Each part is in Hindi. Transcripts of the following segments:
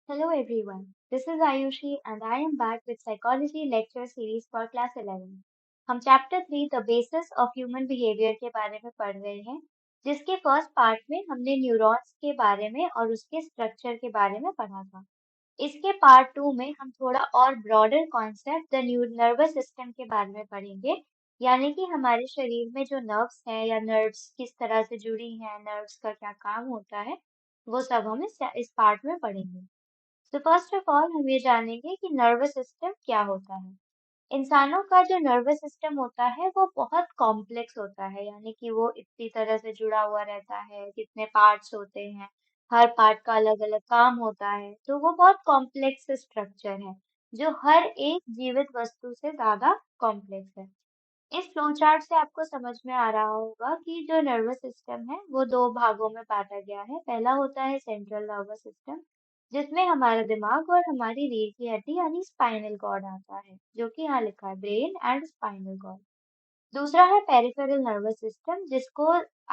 Hello everyone, this is Ayushi and I am back with Psychology Lecture Series for Class 11. हम chapter 3 the basis of human behaviour के बारे में पढ़ रहे हैं, जिसके फर्स्ट पार्ट में हमने न्यूरॉन्स के बारे में और उसके स्ट्रक्चर के बारे में पढ़ा था। इसके पार्ट 2 में हम थोड़ा और broader concept the nervous system के बारे में पढ़ेंगे, यानी कि हमारे शरीर में जो नर्व्स हैं या नर्व्स किस तरह से जुड़ी हैं, नर्व्स का क्या काम होता है, वो सब हम इस पार्ट में पढ़ेंगे। तो फर्स्ट ऑफ ऑल हम ये जानेंगे कि नर्वस सिस्टम क्या होता है। इंसानों का जो नर्वस सिस्टम होता है वो बहुत कॉम्प्लेक्स होता है, यानी कि वो इतनी तरह से जुड़ा हुआ रहता है, कितने पार्ट्स होते हैं, हर पार्ट का अलग अलग काम होता है, तो वो बहुत कॉम्प्लेक्स स्ट्रक्चर है जो हर एक जीवित वस्तु से ज्यादा कॉम्प्लेक्स है। इस फ्लो चार्ट से आपको समझ में आ रहा होगा कि जो नर्वस सिस्टम है वो दो भागों में बांटा गया है। पहला होता है सेंट्रल नर्वस सिस्टम, जिसमें हमारा दिमाग और हमारी रीढ़ की हड्डी यानी स्पाइनल कॉर्ड आता है, जो कि यहाँ लिखा है ब्रेन एंड स्पाइनल कॉर्ड। दूसरा है पेरिफेरल नर्वस सिस्टम, जिसको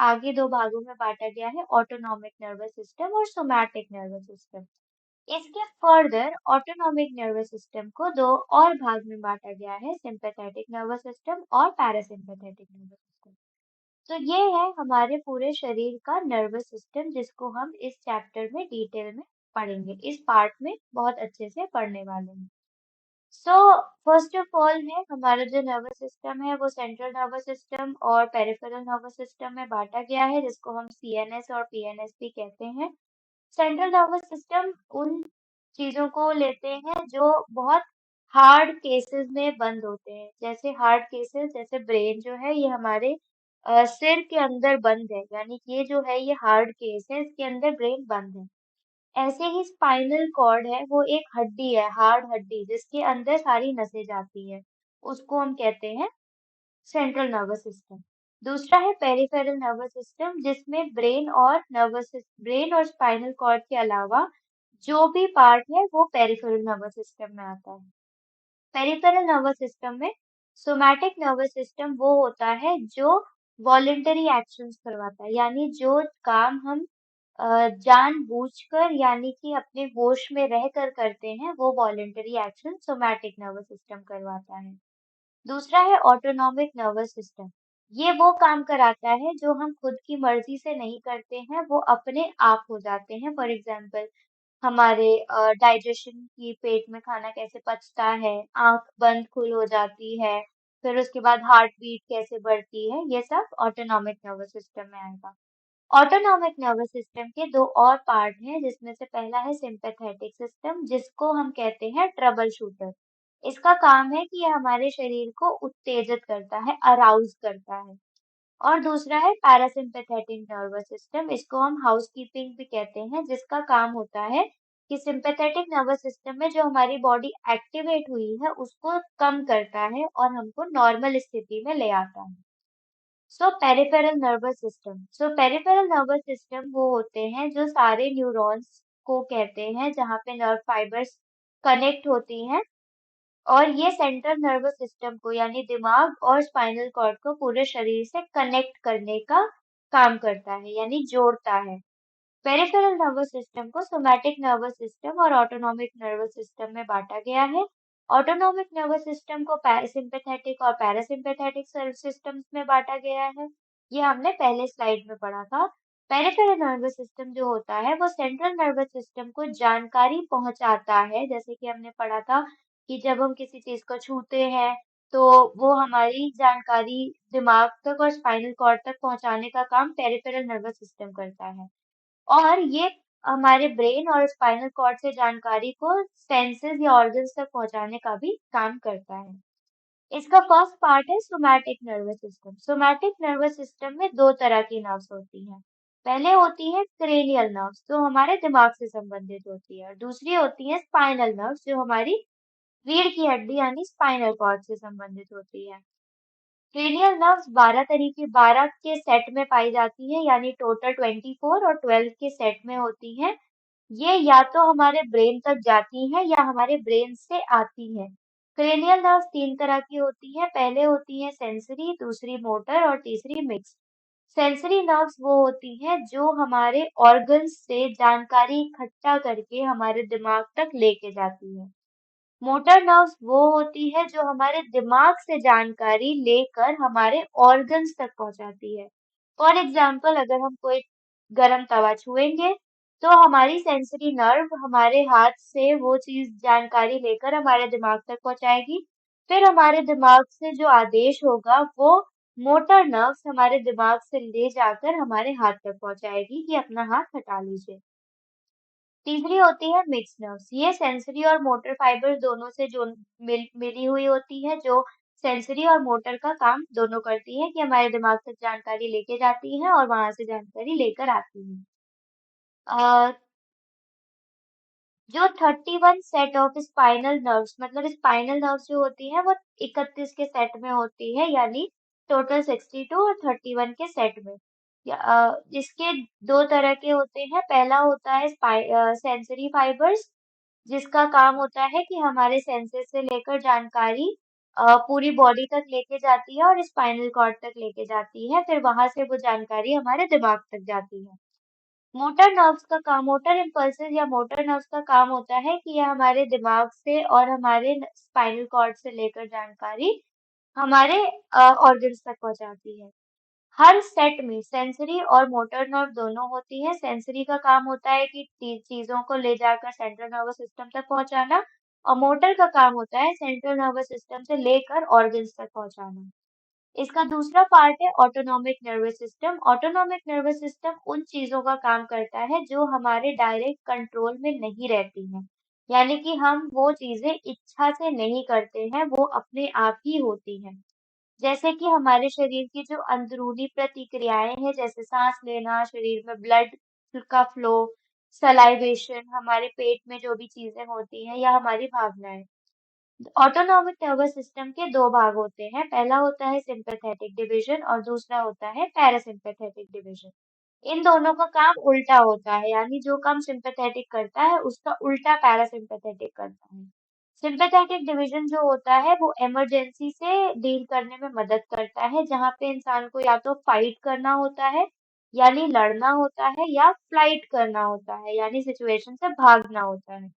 आगे दो भागों में बांटा गया है, ऑटोनॉमिक नर्वस सिस्टम और सोमैटिक नर्वस सिस्टम। इसके फर्दर ऑटोनॉमिक नर्वस सिस्टम को दो और भाग में बांटा गया है, सिंपैथेटिक नर्वस सिस्टम और पैरासिम्पैथेटिक नर्वस सिस्टम। तो ये है हमारे पूरे शरीर का नर्वस सिस्टम, जिसको हम इस चैप्टर में डिटेल में पढ़ेंगे, इस पार्ट में बहुत अच्छे से पढ़ने वाले हैं। सो फर्स्ट ऑफ ऑल है हमारा जो नर्वस सिस्टम है वो सेंट्रल नर्वस सिस्टम और पेरिफेरल नर्वस सिस्टम में बांटा गया है, जिसको हम सीएनएस और पीएनएस भी कहते हैं। सेंट्रल नर्वस सिस्टम उन चीजों को लेते हैं जो बहुत हार्ड केसेस में बंद होते हैं, जैसे हार्ड केसेस, जैसे ब्रेन जो है ये हमारे सिर के अंदर बंद है, यानी कि ये जो है ये हार्ड केस है, इसके अंदर ब्रेन बंद है। ऐसे ही स्पाइनल कॉर्ड है, वो एक हड्डी है, हार्ड हड्डी, जिसके अंदर सारी नसें जाती है, उसको हम कहते हैं सेंट्रल नर्वस सिस्टम। दूसरा है पेरिफेरल नर्वस सिस्टम, जिसमें ब्रेन और स्पाइनल कॉर्ड के अलावा जो भी पार्ट है वो पेरिफेरल नर्वस सिस्टम में आता है। पेरिफेरल नर्वस सिस्टम में सोमैटिक नर्वस सिस्टम वो होता है जो वॉलेंटरी एक्शंस करवाता है, यानी जो काम हम जानबूझकर यानी कि अपने होश में रहकर करते हैं, वो voluntary action somatic nervous system करवाता है। दूसरा है ऑटोनॉमिक नर्वस सिस्टम। ये वो काम कराता है जो हम खुद की मर्जी से नहीं करते हैं, वो अपने आप हो जाते हैं। फॉर एग्जाम्पल, हमारे डाइजेशन की, पेट में खाना कैसे पचता है, आंख बंद खुल हो जाती है, फिर उसके बाद हार्ट बीट कैसे बढ़ती है, ये सब ऑटोनॉमिक नर्वस सिस्टम में आएगा। ऑटोनॉमिक नर्वस सिस्टम के दो और पार्ट हैं, जिसमें से पहला है सिंपैथेटिक सिस्टम, जिसको हम कहते हैं ट्रबल शूटर। इसका काम है कि ये हमारे शरीर को उत्तेजित करता है, अराउज करता है। और दूसरा है पैरासिम्पैथेटिक नर्वस सिस्टम, इसको हम हाउसकीपिंग भी कहते हैं, जिसका काम होता है कि सिंपैथेटिक नर्वस सिस्टम में जो हमारी बॉडी एक्टिवेट हुई है उसको कम करता है और हमको नॉर्मल स्थिति में ले आता है। सो पेरिफेरल नर्वस सिस्टम वो होते हैं जो सारे न्यूरॉन्स को कहते हैं, जहाँ पे नर्व फाइबर्स कनेक्ट होती हैं, और ये सेंट्रल नर्वस सिस्टम को यानी दिमाग और स्पाइनल कॉर्ड को पूरे शरीर से कनेक्ट करने का काम करता है, यानी जोड़ता है। पेरिफेरल नर्वस सिस्टम को सोमैटिक नर्वस सिस्टम और ऑटोनॉमिक नर्वस सिस्टम में बांटा गया है। ऑटोनॉमिक नर्वस सिस्टम को सिंपैथेटिक और पैरासिम्पैथेटिक सिस्टम्स में बांटा गया है। ये हमने पहले स्लाइड में पढ़ा था। पेरिफेरल नर्वस सिस्टम जो होता है वो सेंट्रल नर्वस सिस्टम को जानकारी पहुंचाता है, जैसे कि हमने पढ़ा था कि जब हम किसी चीज को छूते हैं तो वो हमारी जानकारी दिमाग तक और स्पाइनल कॉर्ड तक पहुंचाने का काम पेरिफेरल नर्वस सिस्टम करता है। और ये हमारे ब्रेन और स्पाइनल कॉर्ड से जानकारी को सेंसेस या ऑर्गन्स तक पहुंचाने का भी काम करता है। इसका फर्स्ट पार्ट है somatic nervous system. Somatic nervous system में दो तरह की नर्व्स होती हैं। पहले होती है क्रेनियल नर्व्स, जो हमारे दिमाग से संबंधित होती है, और दूसरी होती है स्पाइनल नर्व्स, जो हमारी रीढ़ की हड्डी यानी स्पाइनल कॉर्ड से संबंधित होती है। क्रेनियल नर्व्स 12 के सेट में पाई जाती है, यानी टोटल 24 और 12 के सेट में होती हैं। ये या तो हमारे ब्रेन तक जाती हैं या हमारे ब्रेन से आती हैं। क्रेनियल नर्व्स तीन तरह की होती हैं, पहले होती है सेंसरी, दूसरी मोटर और तीसरी मिक्स। सेंसरी नर्व्स वो होती हैं जो हमारे ऑर्गन्स से जानकारी इकट्ठा करके हमारे दिमाग तक लेके जाती है। मोटर नर्व्स वो होती है जो हमारे दिमाग से जानकारी लेकर हमारे ऑर्गन्स तक पहुंचाती है। फॉर एग्जाम्पल, अगर हम कोई गरम तवा छुएंगे तो हमारी सेंसरी नर्व हमारे हाथ से वो चीज जानकारी लेकर हमारे दिमाग तक पहुंचाएगी। फिर हमारे दिमाग से जो आदेश होगा वो मोटर नर्व्स हमारे दिमाग से ले जाकर हमारे हाथ तक पहुंचाएगी कि अपना हाथ हटा लीजिए। तीसरी होती है मिक्स नर्व्स। ये सेंसरी और मोटर फाइबर दोनों से जो मिली हुई होती है, जो सेंसरी और मोटर का काम दोनों करती है कि हमारे दिमाग तक जानकारी लेके जाती है और वहां से जानकारी लेकर आती है। अ, जो 31 सेट ऑफ स्पाइनल नर्व्स, मतलब स्पाइनल नर्व्स जो होती है वो 31 के सेट में होती है, यानी टोटल 62 और 31 के सेट में। इसके दो तरह के होते हैं। पहला होता है सेंसरी फाइबर्स, जिसका काम होता है कि हमारे सेंसेस से लेकर जानकारी पूरी बॉडी तक लेके जाती है और स्पाइनल कॉर्ड तक लेके जाती है। फिर वहां से वो जानकारी हमारे दिमाग तक जाती है। मोटर इम्पल्सेस या मोटर नर्व्स का काम होता है कि यह हमारे दिमाग से और हमारे स्पाइनल कॉर्ड से लेकर जानकारी हमारे ऑर्गन्स तक पहुंचाती है। हर सेट में सेंसरी और मोटर नर्व दोनों होती है। सेंसरी का काम होता है कि चीजों को ले जाकर सेंट्रल नर्वस सिस्टम तक पहुंचाना, और मोटर का काम होता है सेंट्रल नर्वस सिस्टम से लेकर ऑर्गन्स तक पहुंचाना। इसका दूसरा पार्ट है autonomic nervous system. Autonomic nervous system उन चीजों का काम करता है जो हमारे डायरेक्ट कंट्रोल में नहीं रहती हैं, यानी कि हम वो चीजें इच्छा से नहीं करते हैं, वो अपने आप ही होती हैं। जैसे कि हमारे शरीर की जो अंदरूनी प्रतिक्रियाएं हैं, जैसे सांस लेना, शरीर में ब्लड का फ्लो, सलाइवेशन, हमारे पेट में जो भी चीजें होती हैं, या हमारी भावनाएं। ऑटोनॉमिक नर्वस सिस्टम के दो भाग होते हैं। पहला होता है सिंपैथेटिक डिवीजन और दूसरा होता है पैरासिम्पैथेटिक डिवीजन। इन दोनों का काम उल्टा होता है, यानी जो काम सिंपैथेटिक करता है उसका उल्टा पैरासिम्पैथेटिक करता है। सिंपैथेटिक डिवीजन जो होता है वो इमरजेंसी से डील करने में मदद करता है, जहाँ पे इंसान को या तो फाइट करना होता है, यानी लड़ना होता है, या फ्लाइट करना होता है, यानी सिचुएशन से भागना होता है।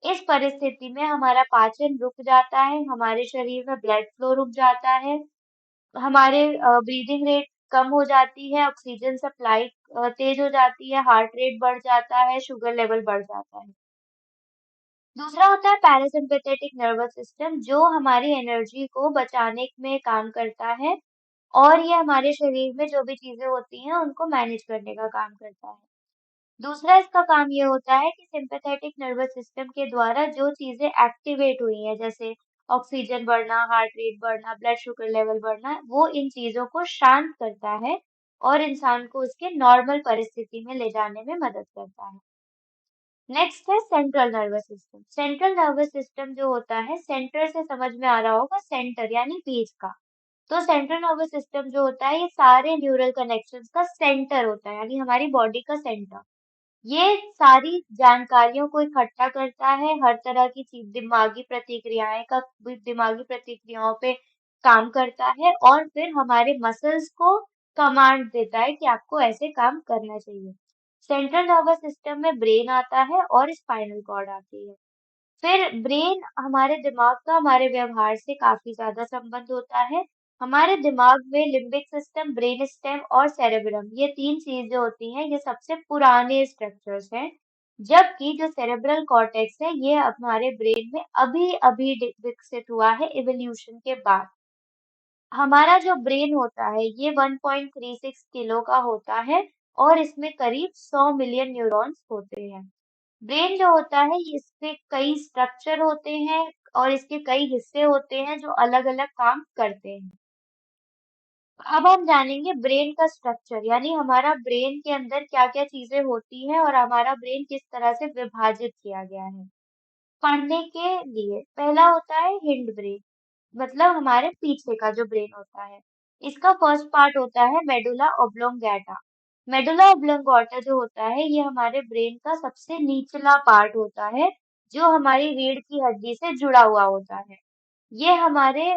इस परिस्थिति में हमारा पाचन रुक जाता है, हमारे शरीर में ब्लड फ्लो रुक जाता है, हमारे ब्रीदिंग रेट कम हो जाती है, ऑक्सीजन सप्लाई तेज हो जाती है, हार्ट रेट बढ़ जाता है, शुगर लेवल बढ़ जाता है। दूसरा होता है पैरासिम्पैथेटिक नर्वस सिस्टम, जो हमारी एनर्जी को बचाने में काम करता है, और ये हमारे शरीर में जो भी चीजें होती हैं उनको मैनेज करने का काम करता है। दूसरा इसका काम ये होता है कि सिंपैथेटिक नर्वस सिस्टम के द्वारा जो चीजें एक्टिवेट हुई हैं, जैसे ऑक्सीजन बढ़ना, हार्ट रेट बढ़ना, ब्लड शुगर लेवल बढ़ना, वो इन चीजों को शांत करता है और इंसान को उसके नॉर्मल परिस्थिति में ले जाने में मदद करता है। नेक्स्ट है central nervous system. Central nervous system जो होता है, सेंटर से समझ में आ रहा होगा, सेंटर यानी बीच का। तो सेंट्रल नर्वस सिस्टम जो होता है ये सारे न्यूरल कनेक्शंस का सेंटर होता है, यानी हमारी बॉडी का सेंटर। ये सारी जानकारियों को इकट्ठा करता है, हर तरह की दिमागी प्रतिक्रियाओं पे काम करता है, और फिर हमारे मसल्स को कमांड देता है कि आपको ऐसे काम करना चाहिए। सेंट्रल नर्वस सिस्टम में ब्रेन आता है और स्पाइनल कॉर्ड आती है। फिर ब्रेन हमारे दिमाग का हमारे व्यवहार से काफी ज्यादा संबंध होता है। हमारे दिमाग में लिम्बिक सिस्टम, ब्रेन स्टेम और सेरेब्रम, ये तीन चीजें होती हैं, ये सबसे पुराने स्ट्रक्चर्स हैं। जबकि जो सेरेब्रल कॉर्टेक्स है ये हमारे ब्रेन में अभी अभी विकसित हुआ है इवोल्यूशन के बाद। हमारा जो ब्रेन होता है ये 1.36 किलो का होता है और इसमें करीब 100 मिलियन न्यूरॉन्स होते हैं। ब्रेन जो होता है ये इसके कई स्ट्रक्चर होते हैं और इसके कई हिस्से होते हैं जो अलग-अलग काम करते हैं। अब हम जानेंगे ब्रेन का स्ट्रक्चर, यानी हमारा ब्रेन के अंदर क्या-क्या चीजें होती हैं और हमारा ब्रेन किस तरह से विभाजित किया गया है। पढ़ने के लिए पहला होता है हिंड ब्रेन, मतलब हमारे पीछे का जो ब्रेन होता है। इसका फर्स्ट पार्ट होता है मेडुला ऑब्लोंगेटा। मेडुला ऑब्लोंगेटा जो होता है ये हमारे ब्रेन का सबसे निचला पार्ट होता है, जो हमारी रीढ़ की हड्डी से जुड़ा हुआ होता है। ये हमारे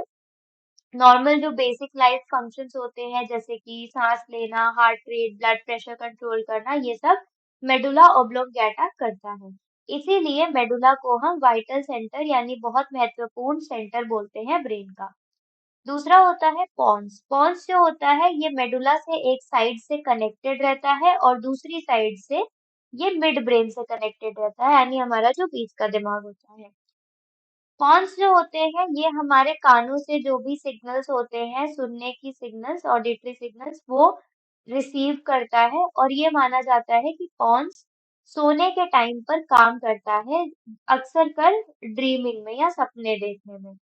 नॉर्मल जो बेसिक लाइफ फंक्शंस होते हैं जैसे कि सांस लेना, heart rate, blood pressure control करना, ये सब मेडुला ऑब्लोंगेटा करता है। इसीलिए मेडुला को हम वाइटल सेंटर यानी बहुत महत्वपूर्ण सेंटर बोलते हैं ब्रेन का। दूसरा होता है पॉन्स। पॉन्स जो होता है ये मेडुला से एक साइड से कनेक्टेड रहता है और दूसरी साइड से ये मिड ब्रेन से कनेक्टेड रहता है यानी हमारा जो बीच का दिमाग होता है। पॉन्स जो होते हैं ये हमारे कानों से जो भी सिग्नल्स होते हैं, सुनने की सिग्नल्स, ऑडिटरी सिग्नल्स, वो रिसीव करता है और ये माना जाता है कि पॉन्स सोने के टाइम पर काम करता है, अक्सर कर ड्रीमिंग में या सपने देखने में।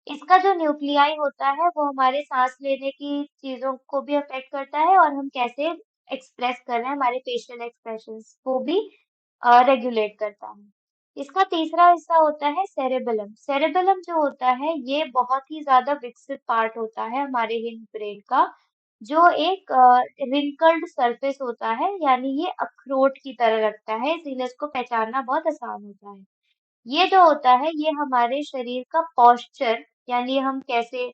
इसका जो न्यूक्लियाई होता है वो हमारे सांस लेने की चीजों को भी अफेक्ट करता है और हम कैसे एक्सप्रेस कर रहे हैं, हमारे फेशियल एक्सप्रेशंस को भी रेगुलेट करता है। इसका तीसरा हिस्सा होता है सेरेबेलम। सेरेबेलम जो होता है ये बहुत ही ज्यादा विकसित पार्ट होता है हमारे हिंड ब्रेन का, जो एक रिंकल्ड सरफेस होता है, यानी ये अखरोट की तरह लगता है, इसीलिए इसको पहचानना बहुत आसान होता है। ये जो होता है ये हमारे शरीर का पोस्चर, यानी हम कैसे,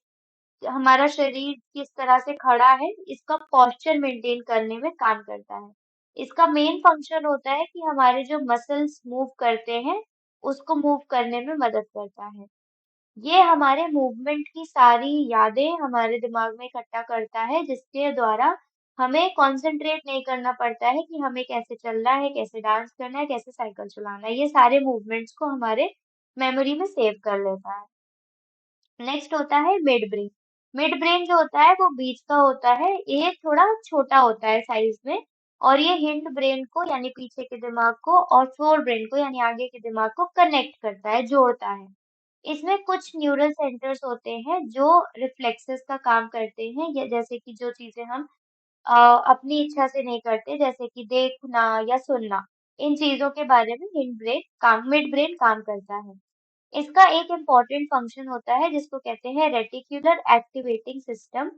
हमारा शरीर किस तरह से खड़ा है, इसका पोस्चर मेंटेन करने में काम करता है। इसका मेन फंक्शन होता है कि हमारे जो मसल्स मूव करते हैं उसको मूव करने में मदद करता है। ये हमारे मूवमेंट की सारी यादें हमारे दिमाग में इकट्ठा करता है, जिसके द्वारा हमें कंसंट्रेट नहीं करना पड़ता है कि हमें कैसे चलना है, कैसे डांस करना है, कैसे साइकिल चलाना है। ये सारे मूवमेंट्स को हमारे मेमोरी में सेव कर लेता है। नेक्स्ट होता है मिड ब्रेन। मिड ब्रेन जो होता है वो बीच का होता है, ये थोड़ा छोटा होता है साइज में और ये हिंड ब्रेन को यानी पीछे के दिमाग को और फोर ब्रेन को यानी आगे के दिमाग को कनेक्ट करता है, जोड़ता है। इसमें कुछ न्यूरल सेंटर्स होते हैं जो रिफ्लेक्सेस का काम करते हैं, या जैसे कि जो चीजें हम अपनी इच्छा से नहीं करते, जैसे कि देखना या सुनना, इन चीजों के बारे में मिड ब्रेन काम करता है। इसका एक इम्पोर्टेंट फंक्शन होता है जिसको कहते हैं रेटिक्युलर एक्टिवेटिंग सिस्टम,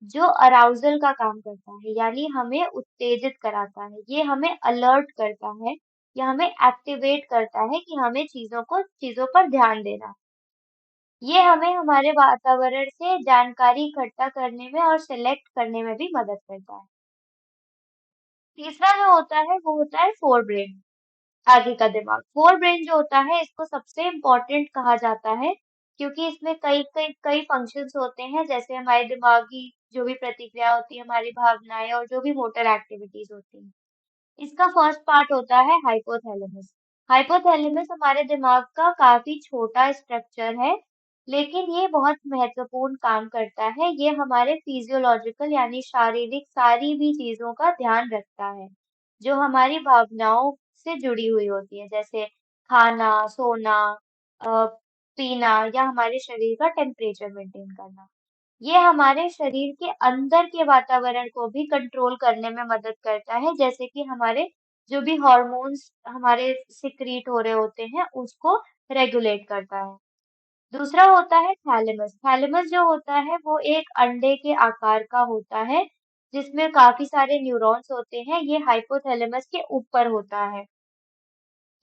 जो अराउजल का काम करता है, यानी हमें उत्तेजित कराता है, ये हमें अलर्ट करता है या हमें एक्टिवेट करता है कि हमें चीजों पर ध्यान देना है। ये हमें हमारे वातावरण से जानकारी इकट्ठा करने में और सिलेक्ट करने में भी मदद करता है। तीसरा जो होता है वो होता है फोर ब्रेन, आगे का दिमाग। फोर ब्रेन जो होता है इसको सबसे इम्पोर्टेंट कहा जाता है क्योंकि इसमें कई कई कई फंक्शंस होते हैं, जैसे हमारे दिमाग की जो भी प्रतिक्रिया होती है, हमारी भावनाएं और जो भी मोटर एक्टिविटीज होती हैं। इसका फर्स्ट पार्ट होता है हाइपोथैलेमस। हाइपोथैलेमस हमारे दिमाग का काफी छोटा स्ट्रक्चर है, लेकिन ये बहुत महत्वपूर्ण काम करता है। ये हमारे फिजियोलॉजिकल यानी शारीरिक सारी भी चीजों का ध्यान रखता है, जो हमारी भावनाओं से जुड़ी हुई होती है, जैसे खाना, सोना, अ, पीना या हमारे शरीर का टेम्परेचर मेंटेन करना। ये हमारे शरीर के अंदर के वातावरण को भी कंट्रोल करने में मदद करता है, जैसे कि हमारे जो भी हॉर्मोन्स हमारे सिक्रीट हो रहे होते हैं उसको रेगुलेट करता है। दूसरा होता है थैलेमस। थैलेमस जो होता है वो एक अंडे के आकार का होता है, जिसमें काफी सारे न्यूरॉन्स होते हैं। ये हाइपोथैलेमस के ऊपर होता है।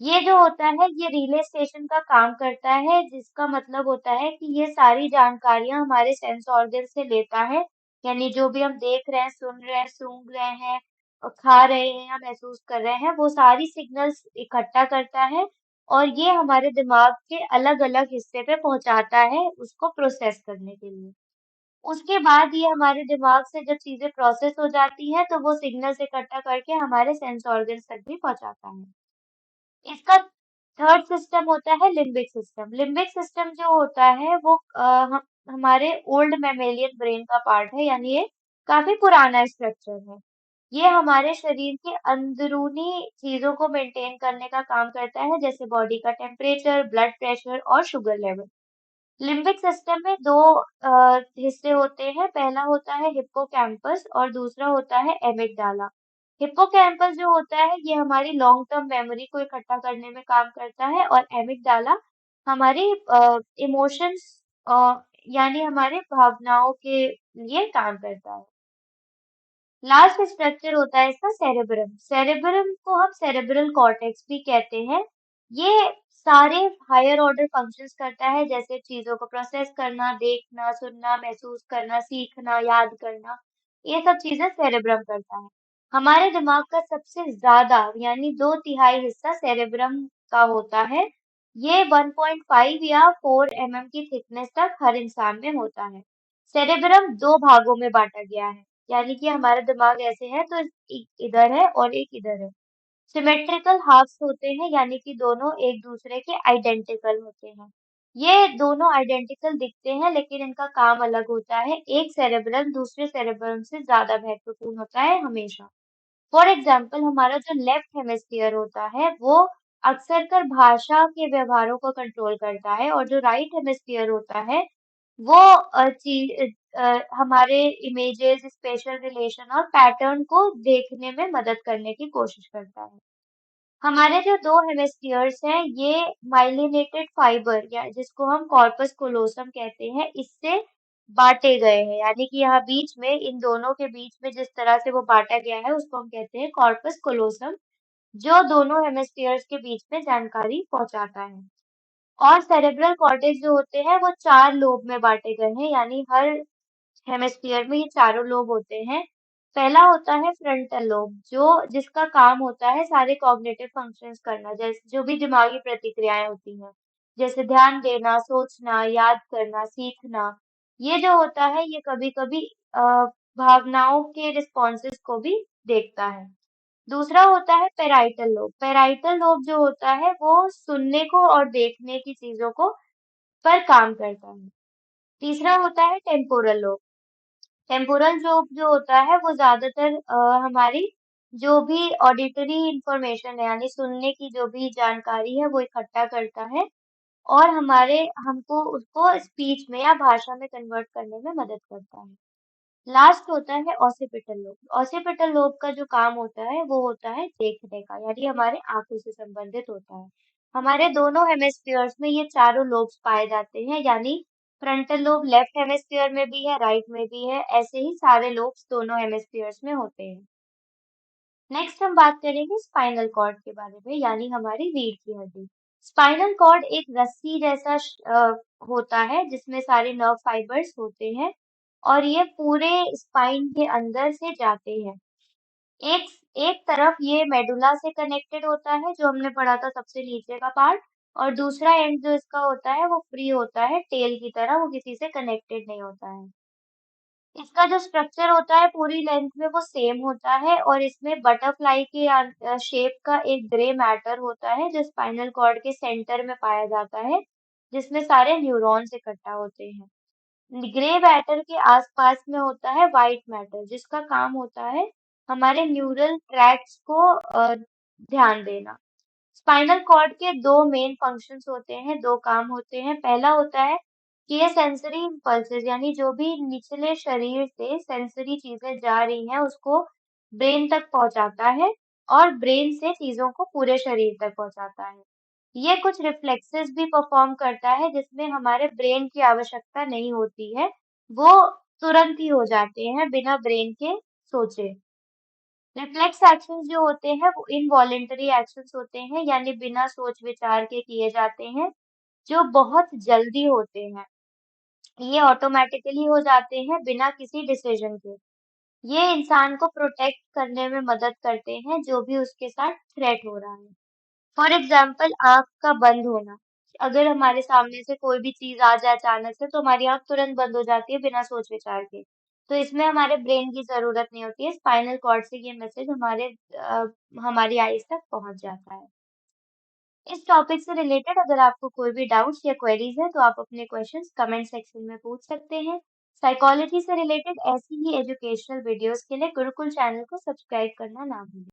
ये जो होता है ये रिले स्टेशन का काम करता है, जिसका मतलब होता है कि ये सारी जानकारियां हमारे सेंस ऑर्गन से लेता है, यानी जो भी हम देख रहे हैं, सुन रहे हैं, सूंघ रहे हैं, और खा रहे हैं या महसूस कर रहे हैं, वो सारी सिग्नल्स इकट्ठा करता है और ये हमारे दिमाग के अलग अलग हिस्से पे पहुंचाता है उसको प्रोसेस करने के लिए। उसके बाद ये हमारे दिमाग से जब चीजें प्रोसेस हो जाती है तो वो सिग्नल्स इकट्ठा करके हमारे सेंस ऑर्गन्स तक भी पहुंचाता है। इसका थर्ड सिस्टम होता है लिम्बिक सिस्टम। लिम्बिक सिस्टम जो होता है वो हमारे ओल्ड मैमेलियन ब्रेन का पार्ट है, यानी ये काफी पुराना स्ट्रक्चर है। ये हमारे शरीर के अंदरूनी चीजों को मेंटेन करने का काम करता है, जैसे बॉडी का टेम्परेचर, ब्लड प्रेशर और शुगर लेवल। लिम्बिक सिस्टम में दो हिस्से होते हैं, पहला होता है हिप्पोकैम्पस और दूसरा होता है एमिगडाला। हिप्पोकैम्पस जो होता है ये हमारी लॉन्ग टर्म मेमोरी को इकट्ठा करने में काम करता है और एमिगडाला हमारी इमोशंस यानी हमारे भावनाओं के लिए काम करता है। लास्ट स्ट्रक्चर होता है इसका सेरेब्रम। सेरेब्रम को हम सेरेब्रल कॉर्टेक्स भी कहते हैं, ये सारे हायर ऑर्डर फंक्शंस करता है, जैसे चीजों को प्रोसेस करना, देखना, सुनना, महसूस करना, सीखना, याद करना। ये सब चीजें सेरेब्रम करता है। हमारे दिमाग का सबसे ज्यादा यानी 2/3 हिस्सा सेरेब्रम का होता है। ये 1.5 या 4 mm की थिकनेस तक हर इंसान में होता है। सेरेब्रम दो भागों में बांटा गया है, यानी कि हमारा दिमाग ऐसे है तो एक इधर है और एक इधर है। सिमेट्रिकल हाफ्स होते हैं, यानी कि दोनों एक दूसरे के आइडेंटिकल होते हैं। ये दोनों आइडेंटिकल दिखते हैं लेकिन इनका काम अलग होता है। एक सेरेब्रम दूसरे सेरेब्रम से ज्यादा महत्वपूर्ण होता है हमेशा। फॉर एग्जाम्पल हमारा जो लेफ्ट हेमिस्फीयर होता है वो अक्सर कर भाषा के व्यवहारों को कंट्रोल करता है, और जो राइट हेमिस्फीयर होता है वो हमारे इमेजेस, स्पेशल रिलेशन और पैटर्न को देखने में मदद करने की कोशिश करता है। हमारे जो दो हेमिस्फीयर्स हैं ये माइलिनेटेड फाइबर या जिसको हम कॉर्पस कोलोसम कहते हैं, इससे बांटे गए हैं। यानी कि यहाँ बीच में इन दोनों के बीच में जिस तरह से वो बांटा गया है उसको हम कहते हैं कॉर्पस कोलोसम, जो दोनों हेमिस्फीयर्स के बीच में जानकारी पहुंचाता है। और सेरेब्रल कॉर्टेक्स जो होते हैं वो 4 लोब में बांटे गए हैं, यानी हर हेमिस्फीयर में ये चारों लोब होते हैं। पहला होता है फ्रंटल लोब, जो जिसका काम होता है सारे कॉग्निटिव फंक्शंस करना, जैसे जो भी दिमागी प्रतिक्रियाएं होती हैं, जैसे ध्यान देना, सोचना, याद करना, सीखना। ये जो होता है ये कभी-कभी भावनाओं के रिस्पॉन्सेस को भी देखता है। दूसरा होता है पेराइटल लोब। पेराइटल लोब जो होता है वो सुनने को और देखने की चीजों को पर काम करता है। तीसरा होता है टेम्पोरल लोब। टेम्पोरल जो होता है वो ज्यादातर हमारी जो भी ऑडिटरी इंफॉर्मेशन है, यानी सुनने की जो भी जानकारी है वो इकट्ठा करता है और हमारे हमको उसको स्पीच में या भाषा में कन्वर्ट करने में मदद करता है। लास्ट होता है ऑसिपिटल लोब। ऑसिपिटल लोब का जो काम होता है वो होता है देखने का, यानी हमारे आंखों से संबंधित होता है। हमारे दोनों हेमिस्फीयर्स में ये चारों लोब्स पाए जाते हैं, यानी फ्रंटल लोब लेफ्ट हेमिस्फीयर में भी है, राइट में भी है, ऐसे ही सारे लोब्स दोनों हेमिस्फीयर्स में होते हैं। नेक्स्ट हम बात करेंगे स्पाइनल कॉर्ड के बारे में, यानी हमारी रीढ़ की हड्डी। स्पाइनल कॉर्ड एक रस्सी जैसा होता है जिसमें सारे नर्व फाइबर्स होते हैं और ये पूरे स्पाइन के अंदर से जाते हैं। एक एक तरफ ये मेडुला से कनेक्टेड होता है, जो हमने पढ़ा था सबसे नीचे का पार्ट, और दूसरा एंड जो इसका होता है वो फ्री होता है टेल की तरह, वो किसी से कनेक्टेड नहीं होता है। इसका जो स्ट्रक्चर होता है पूरी लेंथ में वो सेम होता है और इसमें बटरफ्लाई के शेप का एक ग्रे मैटर होता है जो स्पाइनल कॉर्ड के सेंटर में पाया जाता है, जिसमें सारे न्यूरॉन्स इकट्ठा होते हैं। ग्रे मैटर के आसपास में होता है व्हाइट मैटर, जिसका काम होता है हमारे न्यूरल ट्रैक्ट्स को ध्यान देना। स्पाइनल कॉर्ड के दो मेन फंक्शंस होते हैं, दो काम होते हैं। पहला होता है कि ये सेंसरी इम्पल्सेस, यानी जो भी निचले शरीर से सेंसरी चीजें जा रही हैं उसको ब्रेन तक पहुंचाता है और ब्रेन से चीजों को पूरे शरीर तक पहुंचाता है। ये कुछ रिफ्लेक्सेस भी परफॉर्म करता है जिसमें हमारे ब्रेन की आवश्यकता नहीं होती है, वो तुरंत ही हो जाते हैं बिना ब्रेन के सोचे। रिफ्लेक्स एक्शंस जो होते हैं वो इनवॉलेंटरी एक्शंस होते हैं, यानी बिना सोच विचार के किए जाते हैं, जो बहुत जल्दी होते हैं। ये ऑटोमेटिकली हो जाते हैं बिना किसी डिसीजन के। ये इंसान को प्रोटेक्ट करने में मदद करते हैं जो भी उसके साथ थ्रेट हो रहा है। फॉर एग्जाम्पल आँख का बंद होना। अगर हमारे सामने से कोई भी चीज़ आ जाए अचानक से तो हमारी आँख तुरंत बंद हो जाती है बिना सोच विचार के। तो इसमें हमारे ब्रेन की ज़रूरत नहीं होती है, स्पाइनल कॉर्ड से ये मैसेज हमारी आईज़ तक पहुँच जाता है। इस टॉपिक से रिलेटेड अगर आपको कोई भी डाउट्स या क्वेरीज है तो आप अपने क्वेश्चंस कमेंट सेक्शन में पूछ सकते हैं। साइकोलॉजी से रिलेटेड ऐसी ही एजुकेशनल वीडियोस के लिए गुरुकुल चैनल को सब्सक्राइब करना ना भूलें।